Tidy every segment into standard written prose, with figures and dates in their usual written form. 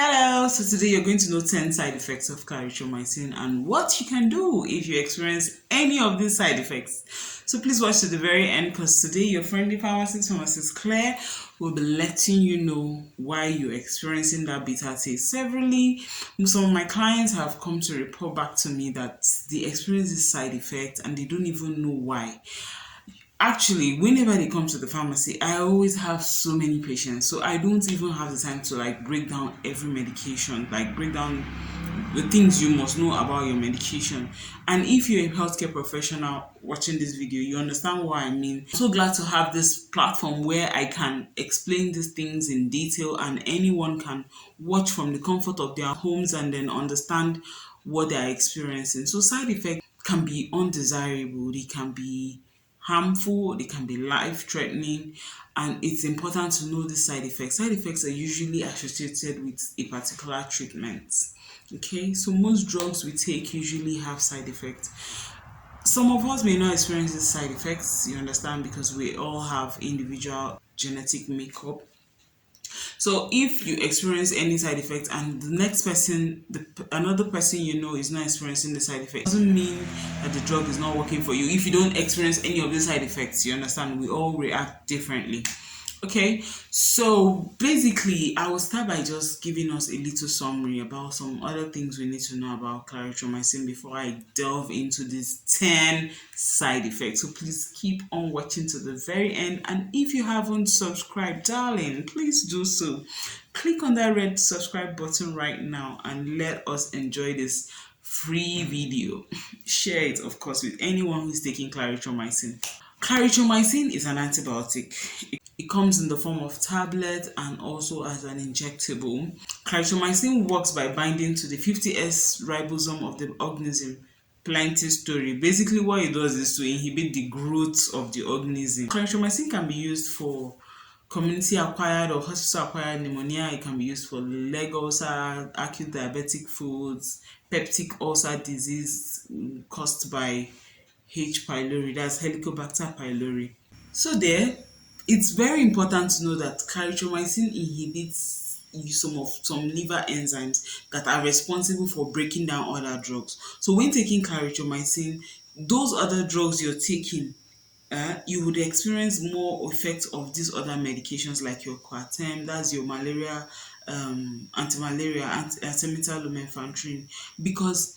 Hello, so today you're going to know 10 side effects of clarithromycin and what you can do if you experience any of these side effects. So please watch to the very end because today your friendly pharmacist Claire will be letting you know why you're experiencing that bitter taste. Severally, some of my clients have come to report back to me that they experience this side effect and they don't even know why. Actually, whenever they come to the pharmacy, I always have so many patients, so I don't even have the time to break down every medication, break down the things you must know about your medication. And if you're a healthcare professional watching this video, you understand what I mean. I'm so glad to have this platform where I can explain these things in detail and anyone can watch from the comfort of their homes and then understand what they're experiencing. So side effects can be undesirable, they can be harmful, they can be life-threatening, and it's important to know the side effects. Side effects are usually associated with a particular treatment. Okay, so most drugs we take usually have side effects. Some of us may not experience these side effects, you understand, because we all have individual genetic makeup. So if you experience any side effects and the next person, another person you know is not experiencing the side effect, doesn't mean that the drug is not working for you. If you don't experience any of the side effects, you understand, we all react differently. Okay, so basically, I will start by just giving us a little summary about some other things we need to know about clarithromycin before I delve into these 10 side effects. So please keep on watching to the very end. And if you haven't subscribed, darling, please do so. Click on that red subscribe button right now and let us enjoy this free video. Share it, of course, with anyone who's taking clarithromycin. Clarithromycin is an antibiotic. It comes in the form of tablet and also as an injectable. Clarithromycin works by binding to the 50S ribosome of the organism. Plenty story. Basically, what it does is to inhibit the growth of the organism. Clarithromycin can be used for community-acquired or hospital-acquired pneumonia. It can be used for leg ulcer, acute diabetic foods, peptic ulcer disease caused by H. pylori, that's Helicobacter pylori. So it's very important to know that clarithromycin inhibits some liver enzymes that are responsible for breaking down other drugs. So when taking clarithromycin, those other drugs you're taking, you would experience more effects of these other medications like your Coartem, that's your malaria, anti-malaria, artemether lumefantrine, because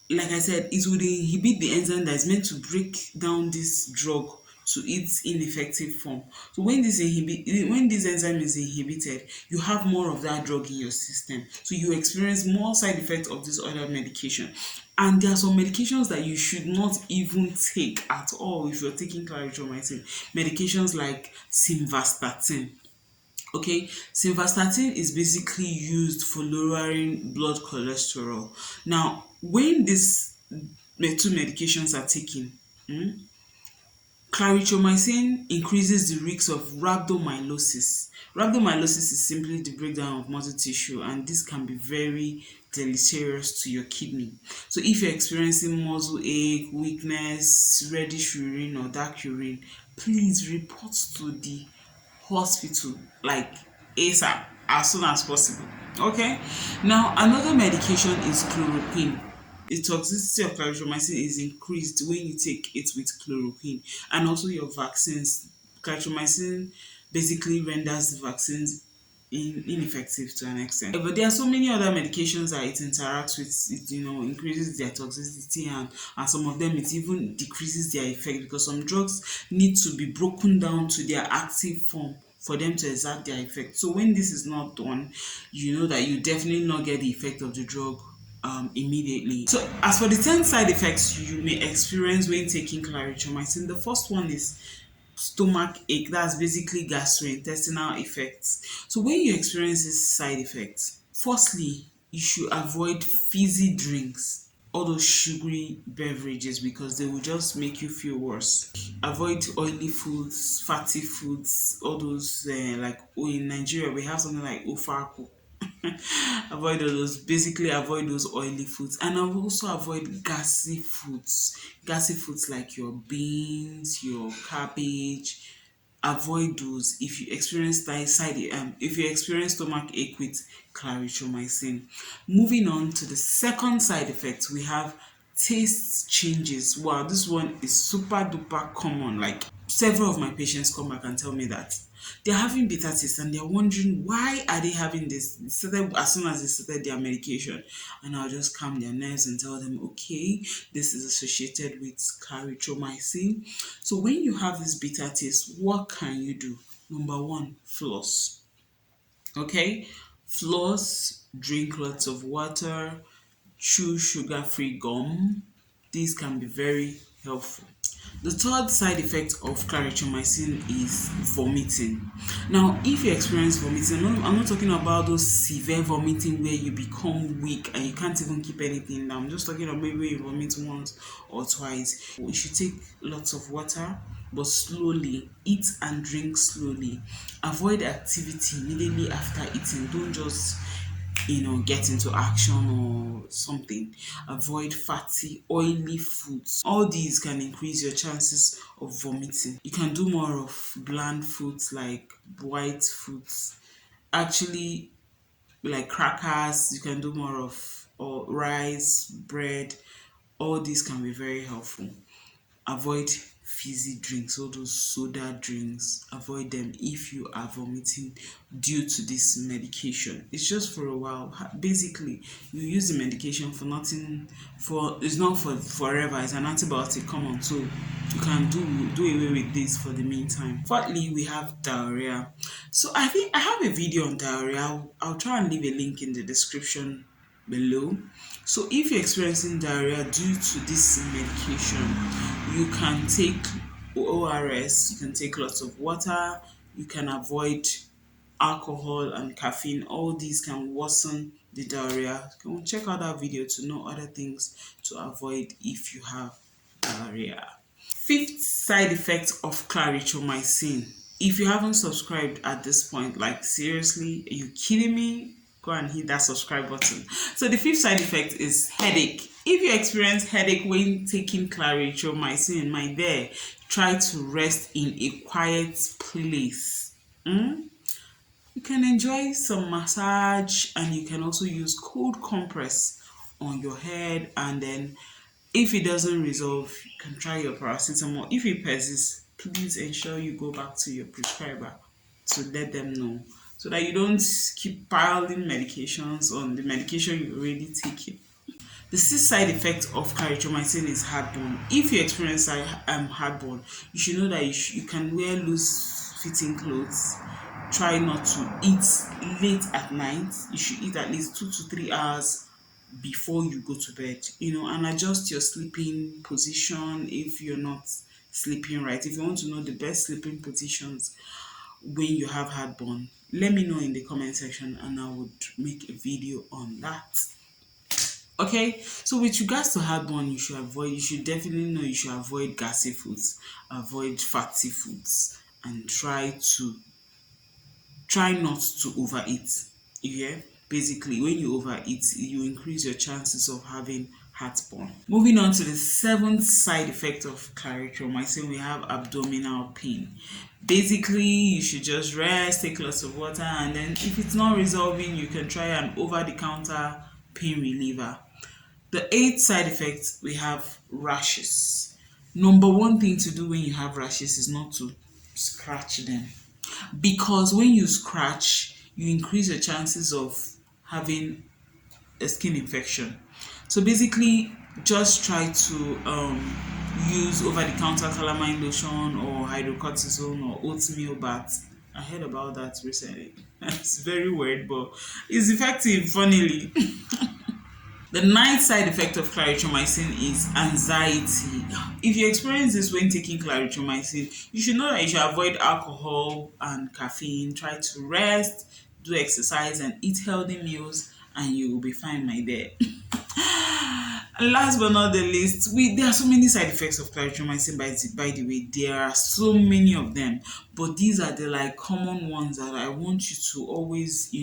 like I said, it would inhibit the enzyme that is meant to break down this drug to its ineffective form. So when this enzyme is inhibited, you have more of that drug in your system. So you experience more side effects of this other medication. And there are some medications that you should not even take at all if you're taking clarithromycin. Medications like simvastatin. Okay, simvastatin is basically used for lowering blood cholesterol. Now, when these two medications are taken, clarithromycin increases the risk of rhabdomyolysis. Rhabdomyolysis is simply the breakdown of muscle tissue, and this can be very deleterious to your kidney. So if you're experiencing muscle ache, weakness, reddish urine or dark urine, please report to the hospital like ASAP, as soon as possible. Okay, now another medication is chloroquine. The toxicity of clarithromycin is increased when you take it with chloroquine, and also your vaccines. Clarithromycin basically renders the vaccines ineffective to an extent. But there are so many other medications that it interacts with. It increases their toxicity, and some of them it even decreases their effect because some drugs need to be broken down to their active form for them to exert their effect. So when this is not done, you know that you definitely not get the effect of the drug immediately. So as for the 10 side effects you may experience when taking clarithromycin, the first one is stomach ache. That's basically gastrointestinal effects. So when you experience this side effects, firstly, you should avoid fizzy drinks, all those sugary beverages, because they will just make you feel worse. Avoid oily foods, fatty foods, all those in Nigeria we have something like ofaku. Avoid all those. Basically, avoid those oily foods, and also avoid gassy foods like your beans, your cabbage, avoid those if you experience if you experience stomach ache with clarithromycin. Moving on to the second side effect, we have taste changes. Wow, this one is super duper common. Like, several of my patients come back and tell me that they're having bitter taste and they're wondering why are they having this. It started as soon as they started their medication, and I'll just calm their nerves and tell them, okay, this is associated with clarithromycin. So when you have this bitter taste, what can you do? Number one, floss. Okay, floss, drink lots of water, chew sugar-free gum. These can be very helpful. The third side effect of clarithromycin is vomiting. Now, if you experience vomiting, I'm not talking about those severe vomiting where you become weak and you can't even keep anything down. I'm just talking about maybe you vomit once or twice. You should take lots of water, but slowly. Eat and drink slowly. Avoid activity immediately after eating. Don't just get into action or something. Avoid fatty, oily foods. All these can increase your chances of vomiting. You can do more of bland foods like white foods. Actually, like crackers, you can do more of, or rice, bread. All these can be very helpful. Avoid fizzy drinks, all those soda drinks. Avoid them if you are vomiting due to this medication. It's just for a while. Basically, you use the medication for nothing. It's not for forever. It's an antibiotic. Come on, so you can do away with this for the meantime. Fourthly, we have diarrhea. So I think I have a video on diarrhea. I'll try and leave a link in the description below. So if you're experiencing diarrhea due to this medication, you can take ORS, you can take lots of water, you can avoid alcohol and caffeine. All these can worsen the diarrhea. You can check out that video to know other things to avoid if you have diarrhea. Fifth side effect of clarithromycin. If you haven't subscribed at this point, like seriously, are you kidding me? Go and hit that subscribe button. So the fifth side effect is headache. If you experience headache when taking clarithromycin, my dear, try to rest in a quiet place. You can enjoy some massage, and you can also use cold compress on your head, and then if it doesn't resolve, you can try your paracetamol. If it persists, please ensure you go back to your prescriber to let them know, so that you don't keep piling medications on the medication you're already taking. The sixth side effect of clarithromycin is heartburn. If you experience heartburn, you should know that you can wear loose fitting clothes. Try not to eat late at night. You should eat at least 2 to 3 hours before you go to bed, and adjust your sleeping position if you're not sleeping right. If you want to know the best sleeping positions when you have heartburn, let me know in the comment section and I would make a video on that. Okay, so with regards to heartburn, you should definitely know you should avoid gassy foods, avoid fatty foods, and try not to overeat. Yeah, basically, when you overeat, you increase your chances of having heartburn. Moving on to the seventh side effect of clarithromycin, we have abdominal pain. Basically, you should just rest, take lots of water, and then if it's not resolving, you can try an over-the-counter pain reliever. The eighth side effect, we have rashes. Number one thing to do when you have rashes is not to scratch them, because when you scratch, you increase your chances of having a skin infection. So basically, just try to use over-the-counter calamine lotion or hydrocortisone or oatmeal bath. I heard about that recently. It's very weird, but it's effective, funnily. The ninth side effect of clarithromycin is anxiety. If you experience this when taking clarithromycin, you should know that you should avoid alcohol and caffeine. Try to rest, do exercise, and eat healthy meals, and you will be fine, my dear. And last but not the least, there are so many side effects of clarithromycin, by the way. There are so many of them. but these are the like common ones that I want you to always,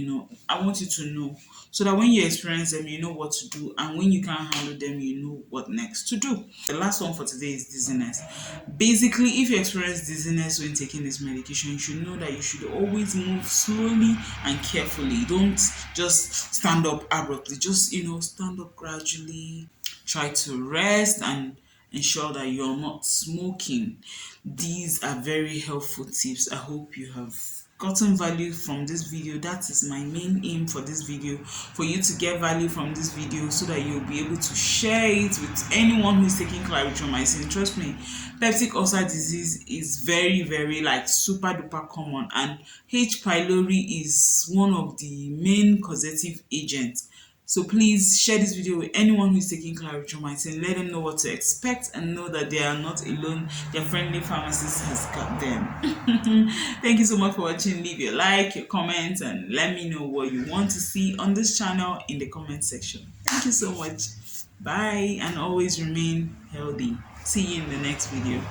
I want you to know, so that when you experience them, you know what to do, and when you can't handle them, you know what next to do. The last one for today is dizziness. Basically, if you experience dizziness when taking this medication, you should know that you should always move slowly and carefully. Don't just stand up abruptly, just stand up gradually. Try to rest and ensure that you're not smoking. These are very helpful tips. I hope you have gotten value from this video. That is my main aim for this video, for you to get value from this video so that you'll be able to share it with anyone who's taking clarithromycin. Trust me, peptic ulcer disease is very, very like super duper common, and H. pylori is one of the main causative agents. So please share this video with anyone who is taking clarithromycin. Let them know what to expect and know that they are not alone. Their friendly pharmacist has got them. Thank you so much for watching. Leave your like, your comments, and let me know what you want to see on this channel in the comment section. Thank you so much. Bye, and always remain healthy. See you in the next video.